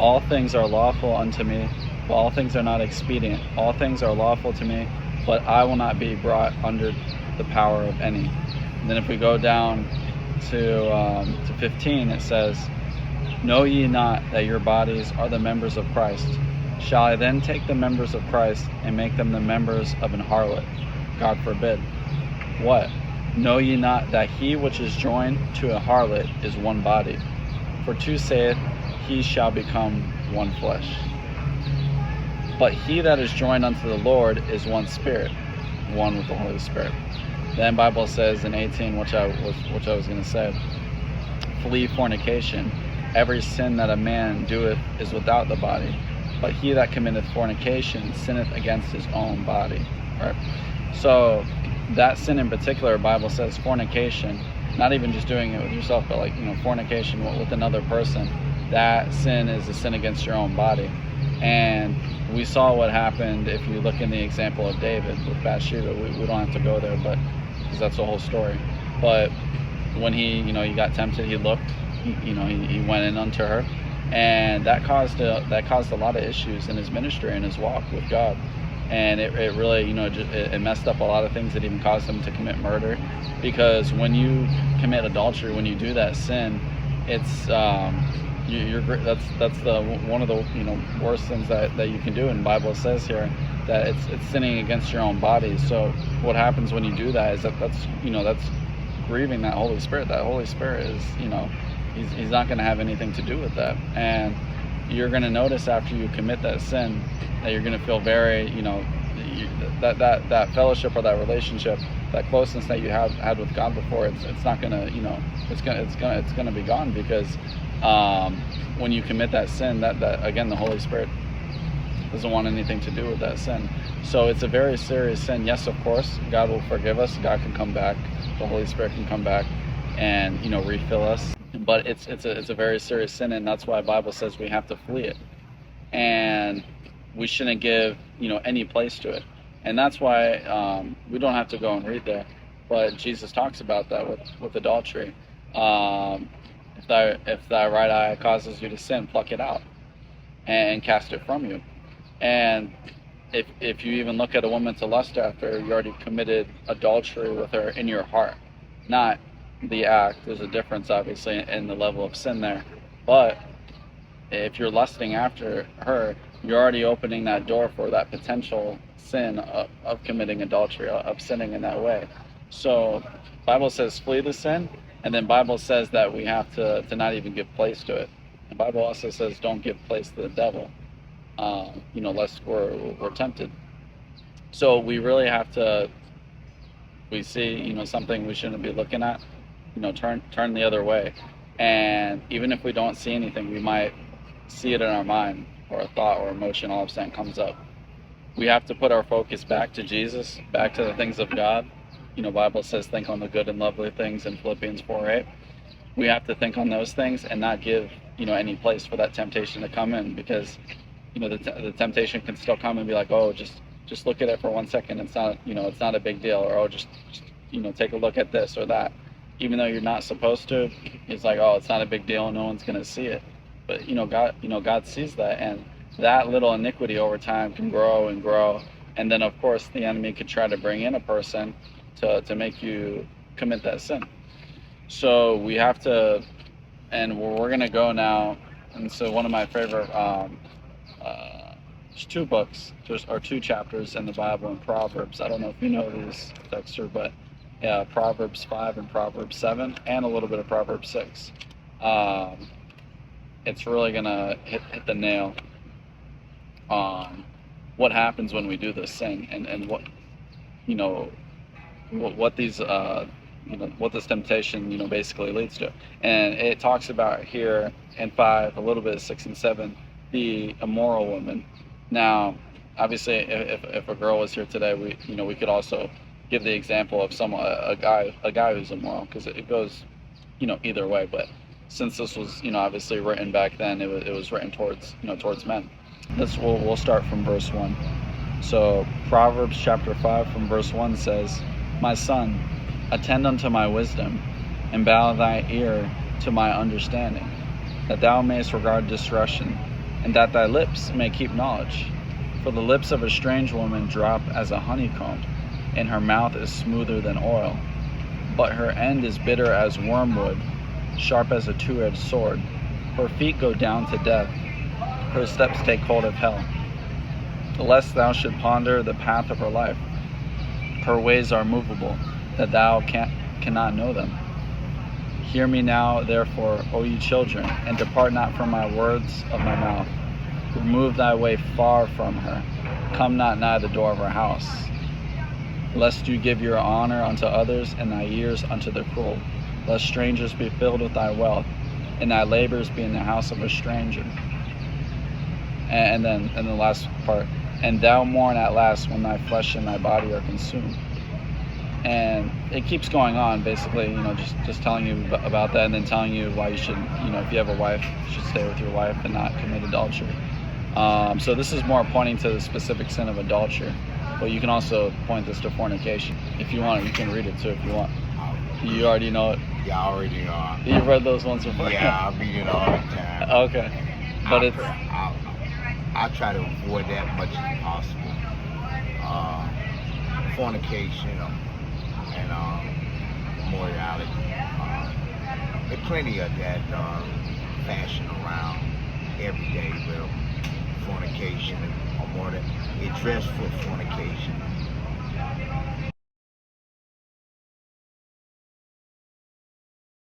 All things are lawful unto me, but all things are not expedient. All things are lawful to me, but I will not be brought under the power of any. And then if we go down to 15, it says, know ye not that your bodies are the members of Christ? Shall I then take the members of Christ and make them the members of an harlot? God forbid. What? Know ye not that he which is joined to a harlot is one body? For two saith, he shall become one flesh. But he that is joined unto the Lord is one spirit, one with the Holy Spirit. Then Bible says in 18, which I was going to say, flee fornication. Every sin that a man doeth is without the body, but he that committeth fornication sinneth against his own body. Right? So that sin in particular, Bible says fornication, not even just doing it with yourself, but like, fornication with another person, that sin is a sin against your own body. And we saw what happened if you look in the example of David with Bathsheba. We don't have to go there, but because that's the whole story. But when he got tempted, he looked, he went in unto her, and that caused a lot of issues in his ministry and his walk with God. And it really, it messed up a lot of things. It even caused him to commit murder, because when you commit adultery, when you do that sin, it's that's one of the worst things that you can do. And the Bible says here that it's sinning against your own body. So what happens when you do that is that's grieving that Holy Spirit. That Holy Spirit is he's not going to have anything to do with that. And you're going to notice after you commit that sin that you're going to feel very that fellowship or that relationship, that closeness that you have had with God before, it's not going to it's going to be gone, because when you commit that sin, that again, the Holy Spirit doesn't want anything to do with that sin. So it's a very serious sin. Yes, of course, God will forgive us. God can come back. The Holy Spirit can come back and refill us. But it's a very serious sin, and that's why the Bible says we have to flee it, and we shouldn't give any place to it. And that's why we don't have to go and read there, but Jesus talks about that with adultery. If thy right eye causes you to sin, pluck it out and cast it from you. And if you even look at a woman to lust after, you already committed adultery with her in your heart, not the act. There's a difference, obviously, in the level of sin there. But if you're lusting after her, you're already opening that door for that potential sin of committing adultery, of sinning in that way. So Bible says flee the sin, and then Bible says that we have to not even give place to it. The Bible also says don't give place to the devil, lest we're tempted. So we really have to, we see something we shouldn't be looking at, turn the other way. And even if we don't see anything, we might see it in our mind, or a thought or emotion all of a sudden comes up. We have to put our focus back to Jesus, back to the things of God. Bible says think on the good and lovely things in Philippians 4:8. We have to think on those things and not give any place for that temptation to come in, because the temptation can still come and be like, oh, just look at it for 1 second. It's not it's not a big deal, or oh, just take a look at this or that. Even though you're not supposed to, it's like, oh, it's not a big deal, no one's gonna see it. But God sees that, and that little iniquity over time can grow and grow. And then of course the enemy could try to bring in a person to make you commit that sin. So we have to, and we're gonna go now. And so one of my favorite there's two books, or two chapters in the Bible in Proverbs. I don't know if you know these, Dexter, but yeah, Proverbs 5 and Proverbs 7, and a little bit of Proverbs 6. It's really gonna hit the nail on what happens when we do this sin, and what what these what this temptation basically leads to. And it talks about here in 5, a little bit of 6 and 7, the immoral woman. Now obviously if a girl was here today, we could also give the example of a guy who's immoral, because it goes either way. But since this was obviously written back then, it was written towards towards men. We'll start from verse 1. So Proverbs chapter 5 from verse 1 says, my son, attend unto my wisdom, and bow thy ear to my understanding, that thou mayest regard discretion, and that thy lips may keep knowledge. For the lips of a strange woman drop as a honeycomb, and her mouth is smoother than oil. But her end is bitter as wormwood, sharp as a two-edged sword. Her feet go down to death, her steps take hold of hell. Lest thou should ponder the path of her life. Her ways are movable, that thou cannot know them. Hear me now, therefore, O ye children, and depart not from my words of my mouth. Remove thy way far from her. Come not nigh the door of her house. Lest you give your honor unto others, and thy ears unto the cruel. Lest strangers be filled with thy wealth, and thy labors be in the house of a stranger. And then the last part, and thou mourn at last when thy flesh and thy body are consumed. And it keeps going on, basically, just telling you about that, and then telling you why you should, if you have a wife, you should stay with your wife and not commit adultery. So this is more pointing to the specific sin of adultery, but you can also point this to fornication. If you want, you can read it too if you want. You already know it? Yeah, I already know. You've read those ones before? Yeah, I read it all the time. Okay. But I try to avoid that much as possible. Fornication and immorality. There's plenty of that fashion around every day with fornication and immorality. They dress for fornication.